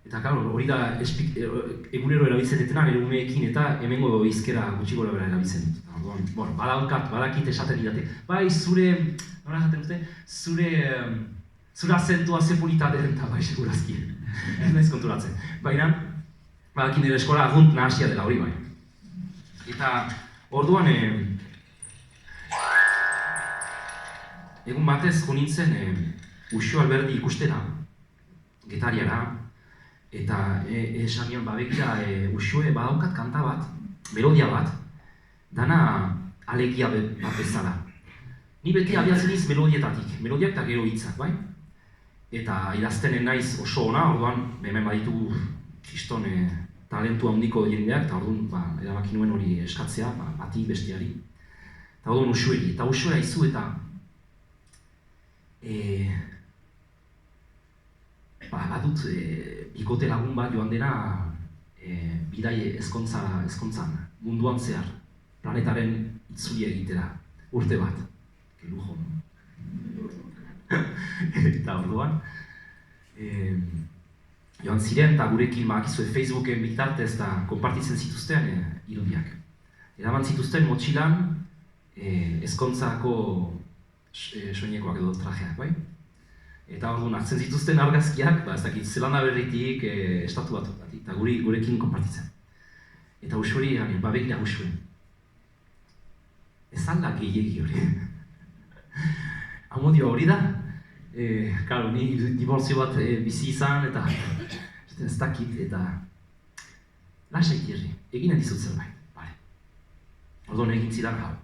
Eta, claro, hori da egunero erabiltzen detena, nire umeekin eta hemengo hizkera gutxi gora bera erabiltzen dut. Bueno, badakit esaten didate. Bai, zure, nola esaten dute, zure azentua ze polita den eta bai, segurazki. Ez naiz konturatzen. Baina, badakin nire eskola agunt nahasia dela hori bai. Eta, orduan, egun batez jo nintzen Uxo Alberdi ikustera, Getariara, eta esan nion, begira, Uxue badaukat kanta bat, melodia bat, dana alegia bat bezala. Ni beti abiatzen niz melodietatik, melodiak eta gero hitzak, bai? Eta idaztenen naiz oso ona, orduan, hemen baditu kriston talentu handiko jendeak, eta orduan, erabaki nuen hori eskatzea, bati bestiari. Eta orduan Uxueri, eta Uxuera izu eta badut bikote lagun bat joan dena bidai ezkontzan, munduan zehar, planetaren itzulia egitera, urte bat. Lujo. Eta orduan, joan ziren eta gurekin bakizue Facebooken bitartez eta konpartitzen zituzten irudiak. Eraman zituzten motxilan ezkontzako soinekoak edo trajeak, bai? Eta orduan hartzen zituzten argazkiak, ez dakit, Zelanda Berritik, estatu batuetatik, eta gurekin konpartitzen. Eta Uxueri egin, begira Uxue. Ez alda gehiegi hori. Amodio hori da. Karo, ni diborzio bat bizi izan, eta ez dakit, eta lasai tierri, eginen dizut zerbait, bale. Orduan egin zidan hau.